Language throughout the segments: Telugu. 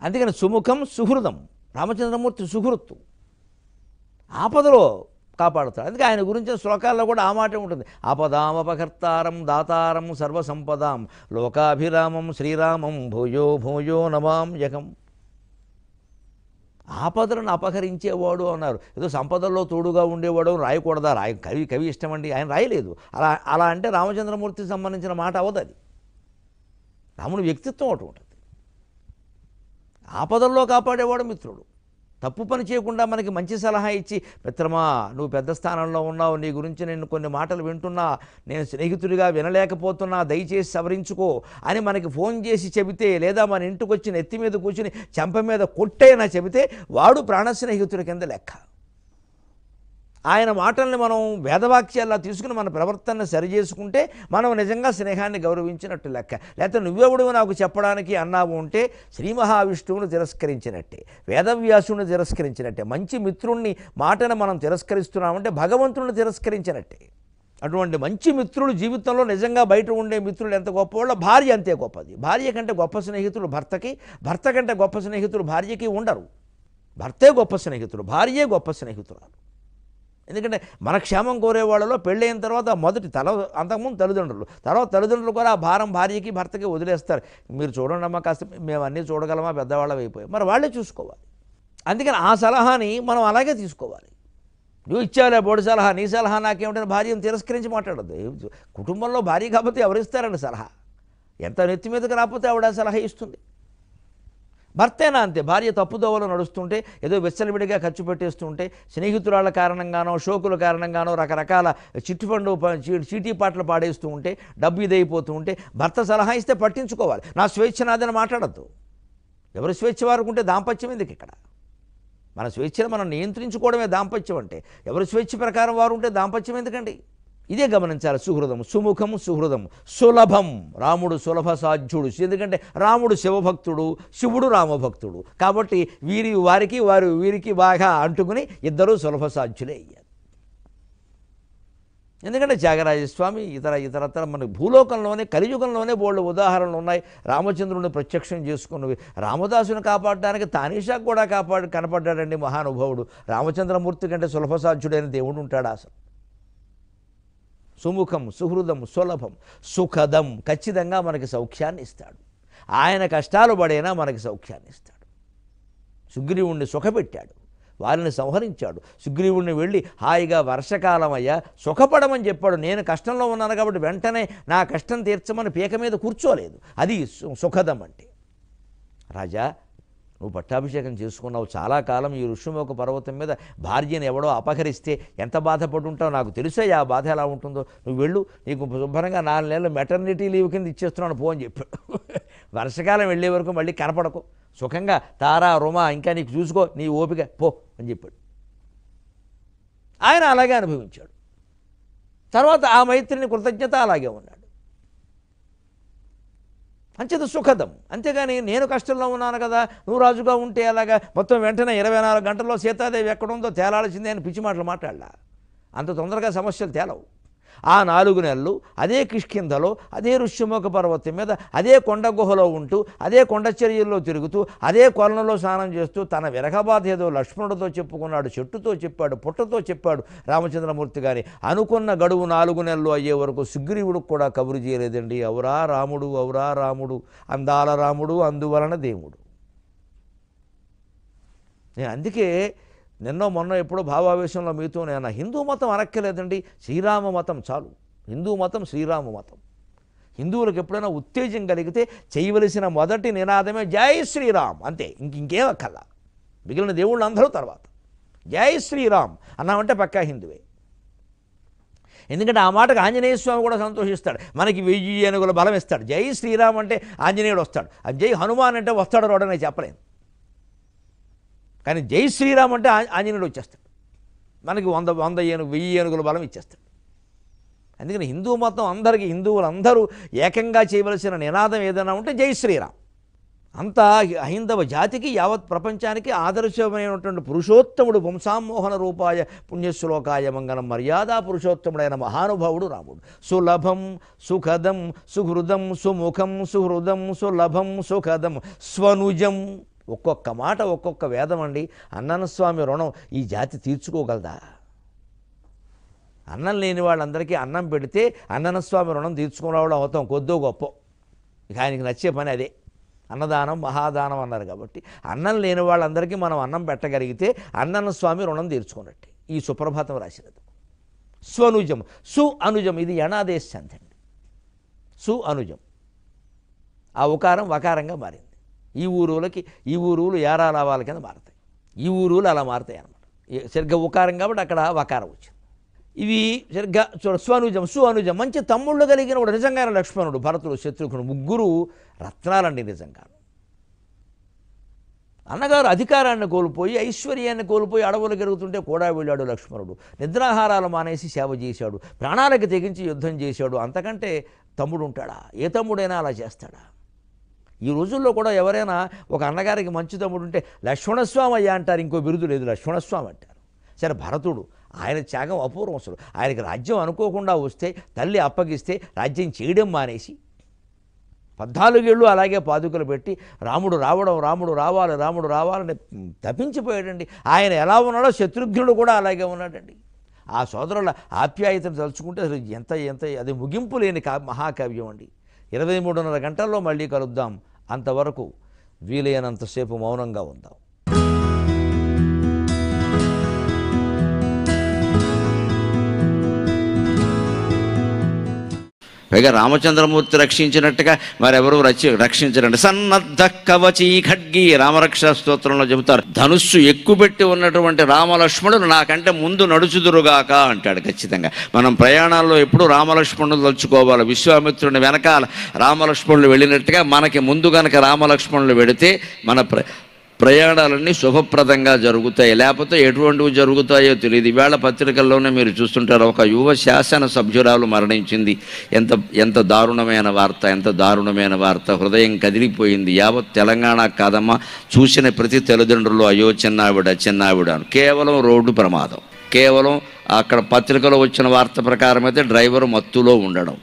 అందుకని సుముఖం సుహృదం, రామచంద్రమూర్తి సుహృత్తు, ఆపదలో కాపాడుతాడు. అందుకే ఆయన గురించిన శ్లోకాల్లో కూడా ఆ మాట ఉంటుంది. ఆపదామపకర్తారం దాతారం సర్వసంపదాం లోకాభిరామం శ్రీరామం భూయో భూయో నమామ్యహం. ఆపదలను అపహరించేవాడు అన్నారు. ఏదో సంపదల్లో తోడుగా ఉండేవాడు రాయకూడదా? కవి ఇష్టమండి, ఆయన రాయలేదు. అలా అంటే రామచంద్రమూర్తికి సంబంధించిన మాట అవదు. అది రాముని వ్యక్తిత్వం ఒకటి ఉంటుంది. ఆపదల్లో కాపాడేవాడు మిత్రుడు. తప్పు పని చేయకుండా మనకి మంచి సలహా ఇచ్చి, మిత్రమా నువ్వు పెద్ద స్థానంలో ఉన్నావు, నీ గురించి నేను కొన్ని మాటలు వింటున్నా, నేను స్నేహితుడిగా వినలేకపోతున్నా, దయచేసి సవరించుకో అని మనకి ఫోన్ చేసి చెబితే, లేదా మన ఇంటికి వచ్చి నెత్తి మీద కూర్చుని చెంప మీద కొట్టైనా చెబితే వాడు ప్రాణ స్నేహితుడి కింద లెక్క. ఆయన మాటల్ని మనం వేదవాక్యాల్లో తీసుకుని మన ప్రవర్తనను సరిచేసుకుంటే మనం నిజంగా స్నేహాన్ని గౌరవించినట్టు లెక్క. లేకపోతే నువ్వెవడు నాకు చెప్పడానికి అన్నావు ఉంటే శ్రీ మహావిష్ణువుని తిరస్కరించినట్టే, వేదవ్యాసుని తిరస్కరించినట్టే. మంచి మిత్రుణ్ణి మాటను మనం తిరస్కరిస్తున్నామంటే భగవంతుని తిరస్కరించినట్టే. అటువంటి మంచి మిత్రులు జీవితంలో నిజంగా బయట ఉండే మిత్రులు ఎంత గొప్పవాళ్ళో భార్య అంతే గొప్పది. భార్య కంటే గొప్ప స్నేహితులు భర్తకి, భర్త కంటే గొప్ప స్నేహితులు భార్యకి ఉండరు. భర్తే గొప్ప స్నేహితుడు, భార్యే గొప్ప స్నేహితురాలు. ఎందుకంటే మన క్షేమం కోరే వాళ్ళలో పెళ్ళైన తర్వాత మొదటి అంతకుముందు తల్లిదండ్రులు, తర్వాత తల్లిదండ్రులు కూడా ఆ భారం భార్యకి భర్తకి వదిలేస్తారు. మీరు చూడండి అమ్మా, కాస్త మేము అన్నీ చూడగలమా, పెద్దవాళ్ళం అయిపోయాం, మరి వాళ్ళే చూసుకోవాలి. అందుకని ఆ సలహాని మనం అలాగే తీసుకోవాలి. నువ్వు ఇచ్చావులే బోడి సలహా, నీ సలహా నాకేమిటని భార్యను తిరస్కరించి మాట్లాడద్దు. కుటుంబంలో భార్య కాబట్టి ఎవరిస్తారండి సలహా? ఎంత నెత్తి మీదకి రాకపోతే ఆవిడ సలహా ఇస్తుంది. భర్తేనా అంతే. భార్య తప్పుదోవలో నడుస్తుంటే, ఏదో విచ్చలవిడిగా ఖర్చు పెట్టేస్తుంటే, స్నేహితురాళ్ళ కారణంగానో షోకుల కారణంగానో రకరకాల చిట్టుఫండు చీటీ పాటలు పాడేస్తూ ఉంటే, డబ్బు ఇదైపోతూ ఉంటే భర్త సలహా ఇస్తే పట్టించుకోవాలి. నా స్వేచ్ఛ నాదని మాట్లాడద్దు. ఎవరి స్వేచ్ఛ వారికి ఉంటే దాంపత్యం ఎందుకు? ఇక్కడ మన స్వేచ్ఛను మనం నియంత్రించుకోవడమే దాంపత్యం అంటే. ఎవరి స్వేచ్ఛ ప్రకారం వారు ఉంటే దాంపత్యం ఎందుకండి? ఇదే గమనించాలి. సుహృదం, సుముఖం సుహృదం, సులభం. రాముడు సులభ సాధ్యుడు. ఎందుకంటే రాముడు శివభక్తుడు, శివుడు రామభక్తుడు. కాబట్టి వారికి వీరికి బాగా అంటుకుని ఇద్దరూ సులభ సాధ్యులే అయ్యారు. ఎందుకంటే త్యాగరాజస్వామి ఇతరత్ర మన భూలోకంలోనే కలియుగంలోనే బోల్డ్ ఉదాహరణలు ఉన్నాయి. రామచంద్రుడిని ప్రత్యక్షం చేసుకున్నవి. రామదాసుని కాపాడడానికి తానీషాకు కూడా కనపడ్డాడండి మహానుభావుడు. రామచంద్రమూర్తి కంటే సులభ సాధ్యుడైన దేవుడు ఉంటాడా అసలు? సుముఖం సుహృదం సులభం సుఖదం, ఖచ్చితంగా మనకి సౌఖ్యాన్ని ఇస్తాడు. ఆయన కష్టాలు పడైనా మనకి సౌఖ్యాన్ని ఇస్తాడు. సుగ్రీవుణ్ణి సుఖపెట్టాడు, వారిని సంహరించాడు. సుగ్రీవుణ్ణి వెళ్ళి హాయిగా వర్షకాలమయ్యా సుఖపడమని చెప్పాడు. నేను కష్టంలో ఉన్నాను కాబట్టి వెంటనే నా కష్టం తీర్చమని పీక మీద కూర్చోలేదు. అది సుఖదం అంటే. రాజా, నువ్వు పట్టాభిషేకం చేసుకున్నావు, చాలా కాలం ఈ ఋష్యమూక పర్వతం మీద భార్యను ఎవడో అపహరిస్తే ఎంత బాధపడి ఉంటావు నాకు తెలుసా. ఆ బాధ ఎలా ఉంటుందో. నువ్వు వెళ్ళు, నీకు శుభ్రంగా 4 నెలలు మెటర్నిటీ లీవ్ కింద ఇచ్చేస్తున్నాను పో అని చెప్పాడు. వర్షకాలం వెళ్ళే వరకు మళ్ళీ కనపడకు, సుఖంగా తారా రుమా ఇంకా నీకు చూసుకో, నీ ఓపిక పో అని చెప్పాడు. ఆయన అలాగే అనుభవించాడు. తర్వాత ఆ మైత్రిని కృతజ్ఞత అలాగే ఉన్నాడు. అంచేత సుఖదం. అంతేగాని నేను కష్టంలో ఉన్నాను కదా, నువ్వు రాజుగా ఉంటే అలాగా మొత్తం వెంటనే 24 గంటల్లో సీతాదేవి ఎక్కడుందో తేలాల్సిందే అని పిచ్చి మాటలు మాట్లాడలా. అంత తొందరగా సమస్యలు తేలవు. ఆ 4 నెలలు అదే కిష్కింధలో, అదే ఋష్యమూక పర్వతం మీద, అదే కొండ గుహలో ఉంటూ, అదే కొండ చర్యల్లో తిరుగుతూ, అదే కొలనులో స్నానం చేస్తూ తన విరహబాధ ఏదో లక్ష్మణుడితో చెప్పుకున్నాడు, చెట్టుతో చెప్పాడు, పుట్టతో చెప్పాడు రామచంద్రమూర్తి గారి. అనుకున్న గడువు 4 నెలలు అయ్యే వరకు సుగ్రీవుడికి కూడా కబురు చేయలేదండి. అవురా రాముడు, అవురా రాముడు, అందాల రాముడు, అందువలన దేవుడు. నేను అందుకే మొన్న ఎప్పుడో భావావేశంలో మీతో నేను హిందూ మతం అనక్కలేదండి, శ్రీరామ మతం చాలు. హిందూ మతం శ్రీరామ మతం. హిందువులకు ఎప్పుడైనా ఉత్తేజం కలిగితే చేయవలసిన మొదటి నినాదమే జై శ్రీరామ్, అంతే. ఇంకేం అక్కర్లా. మిగిలిన దేవుళ్ళు అందరూ తర్వాత జై శ్రీరామ్ అన్నామంటే పక్కా హిందువే. ఎందుకంటే ఆ మాటకు ఆంజనేయ స్వామి కూడా సంతోషిస్తాడు. మనకి 1000 ఏనుగుల బలం ఇస్తాడు. జై శ్రీరామ్ అంటే ఆంజనేయుడు వస్తాడు. అది జై హనుమాన్ అంటే వస్తాడు రోడని చెప్పలేను. కానీ జై శ్రీరామ్ అంటే ఆంజనేయుడు వచ్చేస్తాడు. మనకి 100 ఏనుగు 1000 ఏనుగుల బలం ఇచ్చేస్తాడు. అందుకని హిందూ మతం అందరికీ, హిందువులందరూ ఏకంగా చేయవలసిన నినాదం ఏదైనా ఉంటే జై శ్రీరామ్. అంతా హైందవ జాతికి, యావత్ ప్రపంచానికి ఆదర్శమైనటువంటి పురుషోత్తముడు, వంశామోహన రూపాయ పుణ్యశ్లోకాయ మంగళం మర్యాదా పురుషోత్తముడైన మహానుభావుడు రాముడు. సులభం సుఖదం సుహృదం సుముఖం సుహృదం సులభం సుఖదం స్వనుజం. ఒక్కొక్క మాట ఒక్కొక్క వేదం అండి. అన్నన స్వామి రుణం ఈ జాతి తీర్చుకోగలదా? అన్నం లేని వాళ్ళందరికీ అన్నం పెడితే అన్నన స్వామి రుణం తీర్చుకునేవాడు అవుతాం, కొద్దో గొప్ప. ఇక ఆయనకి నచ్చే పని అదే. అన్నదానం మహాదానం అన్నారు కాబట్టి అన్నం లేని వాళ్ళందరికీ మనం అన్నం పెట్టగలిగితే అన్నన స్వామి రుణం తీర్చుకున్నట్టే. ఈ సుప్రభాతం రాసినది. స్వనుజం, సు అనుజం, ఇది యణాదేశ సంధి అండి. సు అనుజం, ఆ ఉకారం వకారంగా మారింది. ఈ ఊరువులు యారాలావాల కింద మారుతాయి. ఈ ఊరువులు అలా మారుతాయి అన్నమాట. సరిగ్గా ఉకారం కాబట్టి అక్కడ వకారం వచ్చింది. ఇవి సరిగ్గా స్వనుజం, సు అనుజం, మంచి తమ్ముళ్ళు కలిగిన వాడు నిజంగానే లక్ష్మణుడు, భరతుడు, శత్రుఘ్నుడు, ముగ్గురు రత్నాలండి నిజంగా. అన్నగారు అధికారాన్ని కోల్పోయి ఐశ్వర్యాన్ని కోల్పోయి అడవులు తిరుగుతుంటే కూడా వెళ్ళాడు లక్ష్మణుడు. నిద్రాహారాలు మానేసి సేవ చేశాడు, ప్రాణాలకు తెగించి యుద్ధం చేశాడు. అంతకంటే తమ్ముడు ఉంటాడా? ఏ తమ్ముడైనా అలా చేస్తాడా? ఈ రోజుల్లో కూడా ఎవరైనా ఒక అన్నగారికి మంచి తమ్ముడు ఉంటే లక్ష్మణస్వామి అయ్యా అంటారు, ఇంకో బిరుదు లేదు, లక్ష్మణస్వామి అంటారు. సరే, భరతుడు, ఆయన త్యాగం అపూర్వం. అసలు ఆయనకి రాజ్యం అనుకోకుండా వస్తే తల్లి అప్పగిస్తే రాజ్యం చేయడం మానేసి 14 ఏళ్ళు అలాగే పాదుకలు పెట్టి రాముడు రావాలని తప్పించిపోయాడండి. ఆయన ఎలా ఉన్నాడో శత్రుఘ్నుడు కూడా అలాగే ఉన్నాడండి. ఆ సోదరుల ఆప్యాయతను తలుచుకుంటే అసలు ఎంత ఎంత అది ముగింపు లేని మహాకావ్యం అండి. 23:30 గంటల్లో మళ్ళీ కలుద్దాం. అంతవరకు వీలైనంతసేపు మౌనంగా ఉందాం. పైగా రామచంద్రమూర్తి రక్షించినట్టుగా మరెవరూ రక్షించరండి. సన్నద్ధ కవచీ ఖడ్గి రామరక్ష స్తోత్రంలో చెబుతారు. ధనుస్సు ఎక్కుపెట్టి ఉన్నటువంటి రామలక్ష్మణులు నాకంటే ముందు నడుచుదురుగాక అంటాడు. ఖచ్చితంగా మనం ప్రయాణాల్లో ఎప్పుడు రామలక్ష్మణులు తలుచుకోవాలి. విశ్వామిత్రుని వెనకాల రామలక్ష్మణులు వెళ్ళినట్టుగా మనకి ముందు కనుక రామలక్ష్మణులు వెడితే మన ప్రయాణాలన్నీ శుభప్రదంగా జరుగుతాయి. లేకపోతే ఎటువంటివి జరుగుతాయో తెలియదు. ఈవేళ పత్రికల్లోనే మీరు చూస్తుంటారు, ఒక యువ శాసన సభ్యురాలు మరణించింది. ఎంత దారుణమైన వార్త. హృదయం కదిలిపోయింది. యావత్ తెలంగాణ కాదమ్మా, చూసిన ప్రతి తల్లిదండ్రులు అయ్యో చిన్నావిడ అని. కేవలం రోడ్డు ప్రమాదం. కేవలం అక్కడ పత్రికలో వచ్చిన వార్త ప్రకారం అయితే డ్రైవర్ మత్తులో ఉండడం.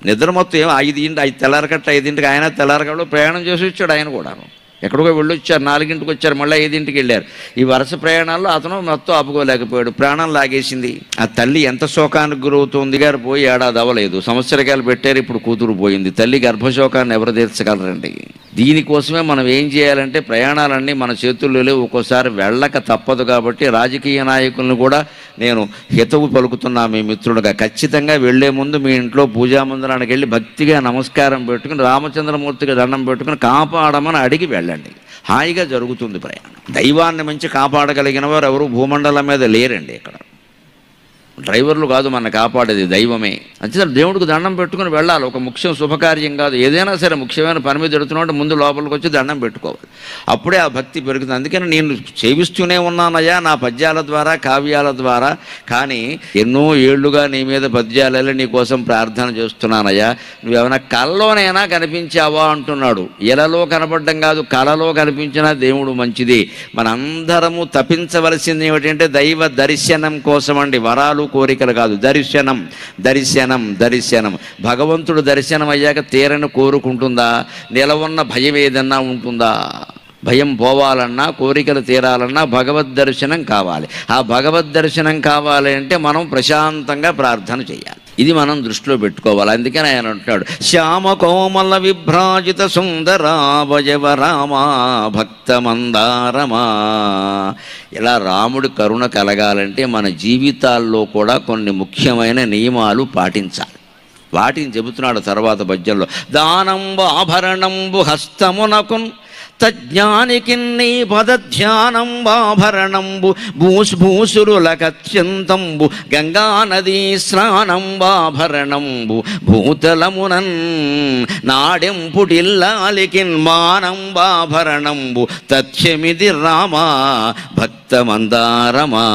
నిద్ర మత్తు ఏమో 5 తెల్లారకట్ట 5ంటికి ఆయన తెల్లారకట్లో ప్రయాణం చేసి వచ్చాడు. ఆయన కూడాను ఎక్కడికో వెళ్ళొచ్చారు, 4ంటికి వచ్చారు, మళ్ళీ 5ంటికి వెళ్ళారు. ఈ వరుస ప్రయాణాల్లో అతను మొత్తం ఆపుకోలేకపోయాడు, ప్రాణం లాగేసింది. ఆ తల్లి ఎంత శోకానికి గురవుతుంది. గారు పోయి ఏడాది అవ్వలేదు, సంవత్సరకాలు పెట్టారు, ఇప్పుడు కూతురు పోయింది. తల్లి గర్భశోకాన్ని ఎవరు తీర్చగలరండి? దీనికోసమే మనం ఏం చేయాలంటే ప్రయాణాలన్నీ మన చేతుల్లో లేవు, ఒక్కోసారి వెళ్ళక తప్పదు. కాబట్టి రాజకీయ నాయకులను కూడా నేను హితవు పలుకుతున్నా మీ మిత్రుడుగా. ఖచ్చితంగా వెళ్లే ముందు మీ ఇంట్లో పూజా మందిరానికి వెళ్ళి భక్తిగా నమస్కారం పెట్టుకుని రామచంద్రమూర్తికి దండం పెట్టుకుని కాపాడమని అడిగి వెళ్ళండి. హాయిగా జరుగుతుంది ప్రయాణం. దైవాన్ని మించి కాపాడగలిగిన వారు ఎవరు భూమండలం మీద లేరండి. ఇక్కడ డ్రైవర్లు కాదు మన కాపాడేది, దైవమే. అంతే, దేవుడికి దండం పెట్టుకుని వెళ్ళాలి. ఒక ముఖ్యం శుభకార్యం కాదు, ఏదైనా సరే ముఖ్యమైన పని మీద ఎడుతున్నాడు ముందు లోపలికి వచ్చి దండం పెట్టుకోవాలి. అప్పుడే ఆ భక్తి పెరుగుతుంది. అందుకని నేను సేవిస్తూనే ఉన్నానయ్యా నా పద్యాల ద్వారా, కావ్యాల ద్వారా. కానీ ఎన్నో ఏళ్లుగా నీ మీద పద్యాలలో నీ కోసం ప్రార్థన చేస్తున్నానయ్యా, నువ్వేమైనా కలలోనైనా కనిపించావా అంటున్నాడు. ఎలలో కనపడడం కాదు, కలలో కనిపించినా దేవుడు మంచిది. మనందరము తపించవలసింది ఏమిటంటే దైవ దర్శనం కోసం అండి. వరాలు కోరికలు కాదు, దర్శనం. భగవంతుడు దర్శనం అయ్యాక తీరని కోరుకుంటుందా? నిలవన్న భయం ఏదన్నా ఉంటుందా? భయం పోవాలన్నా, కోరికలు తీరాలన్నా భగవద్ దర్శనం కావాలి. ఆ భగవద్ దర్శనం కావాలి అంటే మనం ప్రశాంతంగా ప్రార్థన చేయాలి. ఇది మనం దృష్టిలో పెట్టుకోవాలి. అందుకని ఆయన అంటున్నాడు, శ్యామ కోమల విభ్రాజిత సుందరావయవ రామా భక్త మందారమా. ఇలా రాముడి కరుణ కలగాలంటే మన జీవితాల్లో కూడా కొన్ని ముఖ్యమైన నియమాలు పాటించాలి. వాటిని చెబుతున్నాడు తర్వాత పద్యంలో. దానంబు ఆభరణంబు హస్తమునకున్ తజ్ఞానికి నీ పదధ్యానంబాభరణంబు భూసురులకత్యంతంబు గంగానదీ స్నానంబాభరణంబు భూతలమునన్ నాడెంపుటిల్లాలికిన్ మానంబాభరణంబు తథ్యమిది రామా భక్త మందారమా.